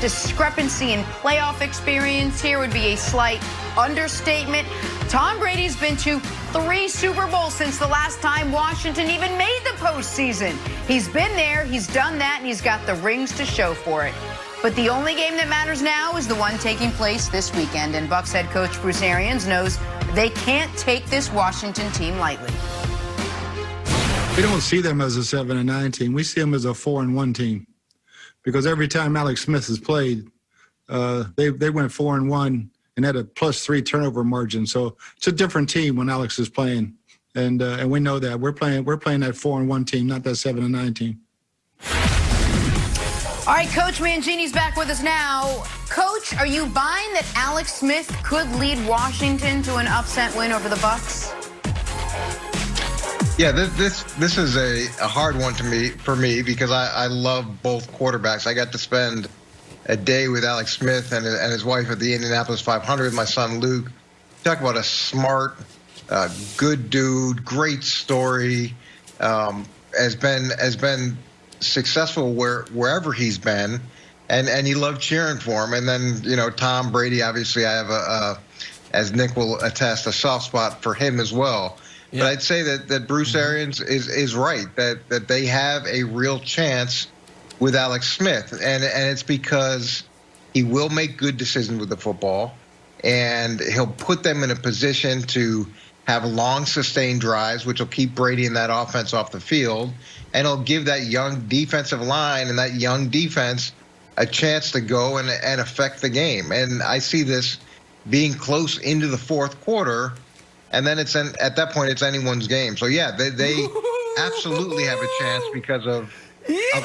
discrepancy in playoff experience here would be a slight understatement. Tom Brady's been to 3 Super Bowls since the last time Washington even made the postseason. He's been there, he's done that, and he's got the rings to show for it. But the only game that matters now is the one taking place this weekend, and Bucs head coach Bruce Arians knows they can't take this Washington team lightly. We don't see them as a 7-9 team. We see them as a 4-1 team, because every time Alex Smith has played, they went 4-1 and had a +3 turnover margin. So it's a different team when Alex is playing, and we know that we're playing that 4-1 team, not that 7-9 team. All right, Coach Mangini's back with us now. Coach, are you buying that Alex Smith could lead Washington to an upset win over the Bucs? Yeah, this is a hard one for me because I love both quarterbacks. I got to spend a day with Alex Smith and his wife at the Indianapolis 500. My son Luke. Talk about a smart, good dude, great story. Has been successful wherever he's been, and you love cheering for him. And then Tom Brady, obviously I have as Nick will attest, a soft spot for him as well. Yeah. But I'd say that Bruce Arians is right, that they have a real chance with Alex Smith, and it's because he will make good decisions with the football, and he'll put them in a position to have long, sustained drives, which will keep Brady and that offense off the field, and he'll give that young defensive line and that young defense a chance to go and affect the game. And I see this being close into the fourth quarter, and then at that point it's anyone's game. So yeah, they absolutely have a chance because of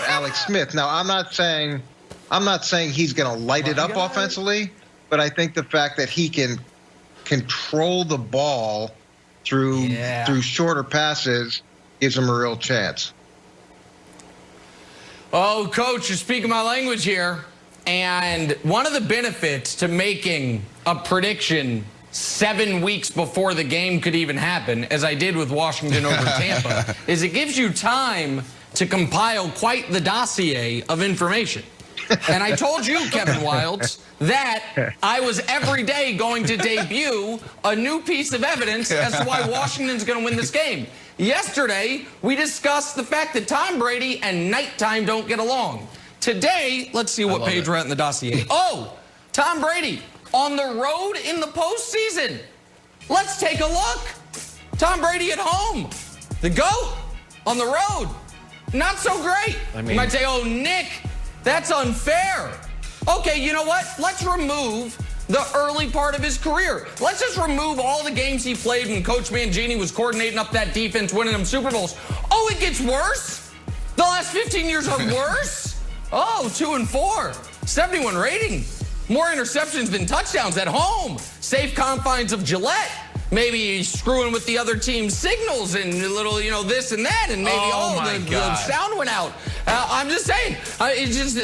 Alex Smith. Now I'm not saying he's going to light it up offensively, but I think the fact that he can control the ball through shorter passes gives him a real chance. Oh, Coach, you're speaking my language here. And one of the benefits to making a prediction 7 weeks before the game could even happen, as I did with Washington over Tampa, is it gives you time to compile quite the dossier of information. And I told you, Kevin Wildes, that I was every day going to debut a new piece of evidence as to why Washington's going to win this game. Yesterday, we discussed the fact that Tom Brady and nighttime don't get along. Today, let's see what page we're at in the dossier. Oh, Tom Brady on the road in the postseason. Let's take a look. Tom Brady at home. The GOAT on the road. Not so great. You might say, oh, Nick, that's unfair. Okay, you know what? Let's remove the early part of his career. Let's just remove all the games he played when Coach Mangini was coordinating up that defense, winning them Super Bowls. Oh, it gets worse? The last 15 years are worse? Oh, 2-4, 71 rating. More interceptions than touchdowns at home. Safe confines of Gillette. Maybe screwing with the other team's signals and a little, this and that, and maybe the sound went out. I'm just saying, it's just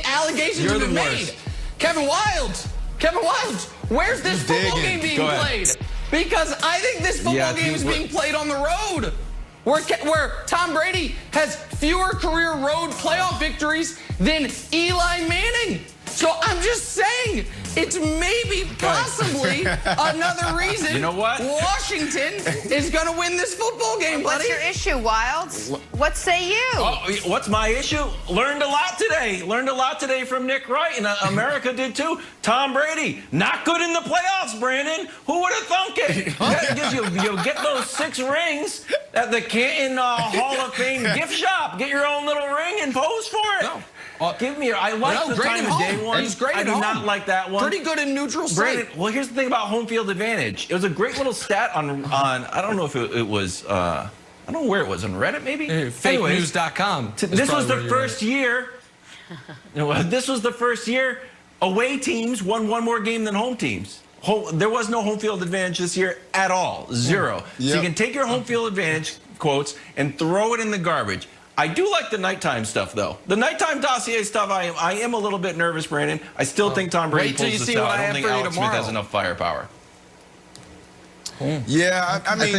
allegations have been made. Kevin Wildes, where's this football game being played? Because I think this football game is being played on the road, where Tom Brady has fewer career road playoff victories than Eli Manning. So I'm just saying, it's maybe possibly another reason Washington is going to win this football game, buddy. What's your issue, Wildes? What say you? Oh, what's my issue? Learned a lot today. Learned a lot today from Nick Wright, and America did too. Tom Brady, not good in the playoffs, Brandon. Who would have thunk it? You'll get those 6 rings at the Canton Hall of Fame gift shop. Get your own little ring and pose for it. No. Give me. I like the time of day one. He's great I do not like that one. Pretty good in neutral site. Well, here's the thing about home field advantage. It was a great little stat on I don't know if it was I don't know where it was, on Reddit maybe. Fakenews.com. This was the first year. This was the first year away teams won one more game than home teams. There was no home field advantage this year at all. 0. So you can take your home field advantage quotes and throw it in the garbage. I do like the nighttime stuff, though. The nighttime dossier stuff, I am a little bit nervous, Brandon. I still think Tom Brady pulls this out. I don't think Alex Smith has enough firepower. Yeah, I mean,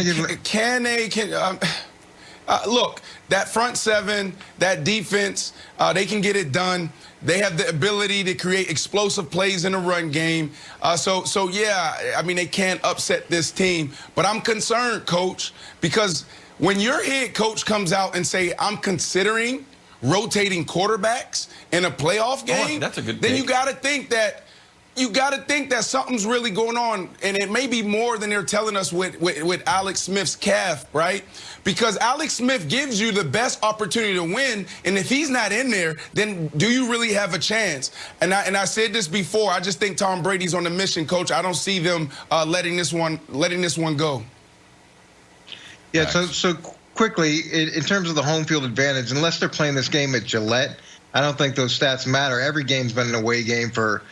look, that front seven, that defense, they can get it done. They have the ability to create explosive plays in the run game. So yeah, I mean, they can't upset this team. But I'm concerned, Coach, because when your head coach comes out and say, I'm considering rotating quarterbacks in a playoff game, that's a good then take. you got to think that something's really going on, and it may be more than they're telling us with Alex Smith's calf, right? Because Alex Smith gives you the best opportunity to win, and if he's not in there, then do you really have a chance? And I said this before. I just think Tom Brady's on the mission, Coach. I don't see them letting this one go. Yeah. So quickly, in terms of the home field advantage, unless they're playing this game at Gillette, I don't think those stats matter. Every game's been an away game for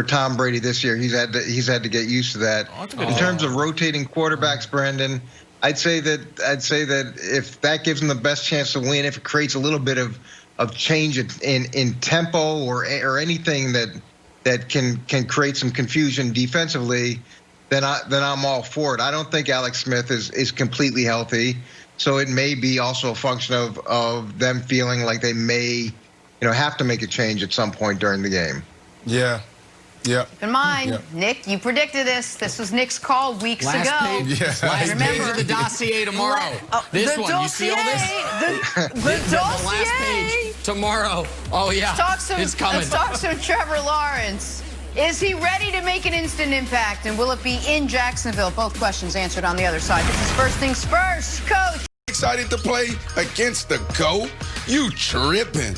Tom Brady this year. He's had to get used to that. In terms of rotating quarterbacks, Brandon, I'd say that if that gives them the best chance to win, if it creates a little bit of change in tempo or anything that can create some confusion defensively, then I'm all for it. I don't think Alex Smith is completely healthy, so it may be also a function of them feeling like they may, have to make a change at some point during the game. Yeah. Yeah. Keep in mind, Nick, you predicted this. This was Nick's call weeks ago. Last page of the dossier tomorrow. This one, you see all this? The dossier. Last page tomorrow. Oh, yeah. It's coming. Let's talk some Trevor Lawrence. Is he ready to make an instant impact, and will it be in Jacksonville? Both questions answered on the other side. This is First Things First, Coach. Excited to play against the GOAT? You tripping.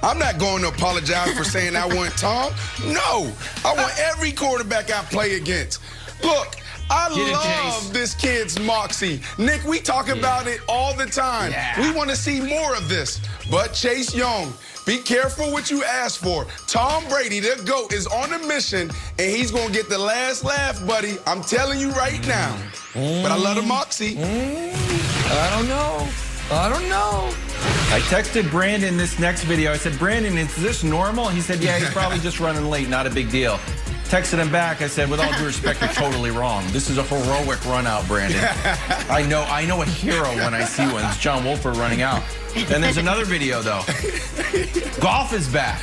I'm not going to apologize for saying I want Tom. No, I want every quarterback I play against. Look, I love this kid's moxie. Nick, we talk about it all the time. We want to see more of this. But Chase Young, be careful what you ask for. Tom Brady, the GOAT, is on a mission, and he's going to get the last laugh, buddy. I'm telling you right now. But I love the moxie. I don't know. I texted Brandon this next video. I said, Brandon, is this normal? He said, yeah, he's probably just running late, not a big deal. Texted him back. I said, with all due respect, you're totally wrong. This is a heroic run out, Brandon. I know a hero when I see one. It's John Wolford running out. Then there's another video, though. Golf is back.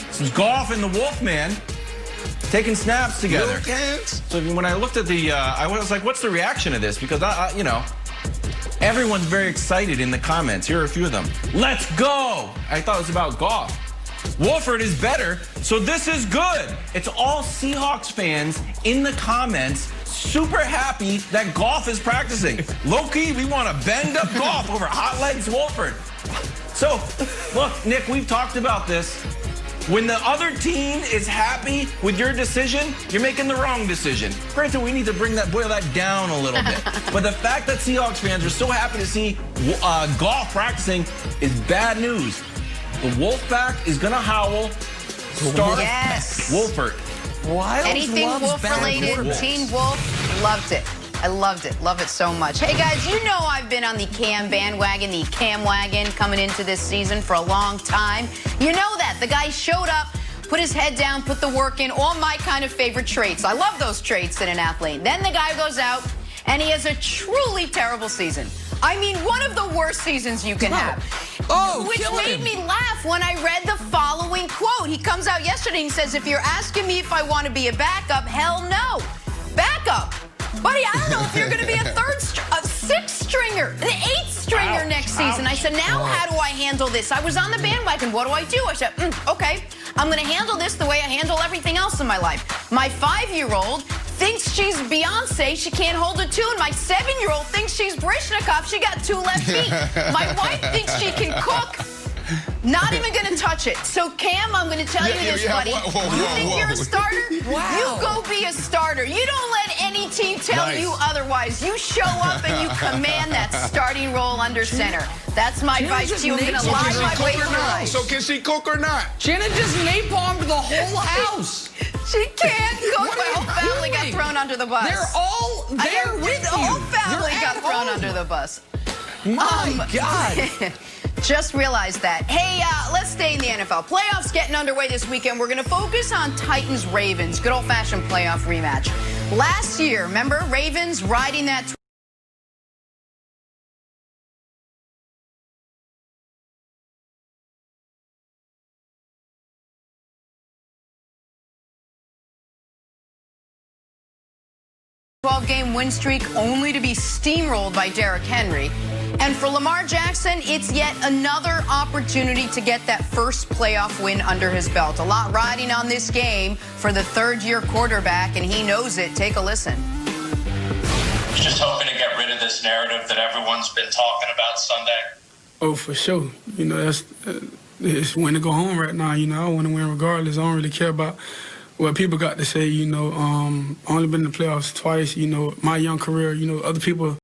This is Golf and the Wolfman taking snaps together. So when I looked at the, I was like, what's the reaction to this? Because, everyone's very excited in the comments. Here are a few of them. Let's go! I thought it was about golf. Wolford is better, so this is good. It's all Seahawks fans in the comments super happy that Golf is practicing. Low-key, we want to bend up Golf over Hot Legs Wolford. So, look, Nick, we've talked about this. When the other team is happy with your decision, you're making the wrong decision. Granted, we need to boil that down a little bit. But the fact that Seahawks fans are so happy to see Golf practicing is bad news. The Wolfpack is going to howl. Start Wolford. Anything Wolf-related, Teen Wolf, loved it. I loved it. Love it so much. Hey, guys, you know I've been on the Cam bandwagon, the Cam wagon coming into this season for a long time. You know that. The guy showed up, put his head down, put the work in, all my kind of favorite traits. I love those traits in an athlete. Then the guy goes out, and he has a truly terrible season. I mean, one of the worst seasons you can have. Which made me laugh when I read the following quote. He comes out yesterday and he says, if you're asking me if I want to be a backup, hell no. Backup. Buddy, I don't know if you're going to be a sixth stringer, an eighth stringer next season. I said, now how do I handle this? I was on the bandwagon. What do I do? I said, okay, I'm going to handle this the way I handle everything else in my life. My 5-year-old thinks she's Beyonce. She can't hold a tune. My 7-year-old thinks she's Brishnikov. She got 2 left feet. My wife thinks she can cook. Not even going to touch it. So, Cam, I'm going to tell you this, buddy. You think you're a starter? Wow. You go be a starter. You don't let any team tell you otherwise. You show up and you command that starting role under center. That's my advice to you. I'm going to lie my way through life. So can she cook or not? Shannon just napalmed the whole house. She can't cook. My whole family got thrown under the bus. They're all there with you. The whole family got thrown under the bus. My God. Just realized that. Hey, let's stay in the NFL. Playoffs getting underway this weekend. We're going to focus on Titans-Ravens. Good old-fashioned playoff rematch. Last year, remember, Ravens riding that 12-game win streak only to be steamrolled by Derrick Henry. And for Lamar Jackson, it's yet another opportunity to get that first playoff win under his belt. A lot riding on this game for the third-year quarterback, and he knows it. Take a listen. Just hoping to get rid of this narrative that everyone's been talking about Sunday. Oh, for sure. You know, that's it's when to go home right now. You know, I want to win regardless. I don't really care about what people got to say. You know, only been in the playoffs twice. You know, my young career. You know, other people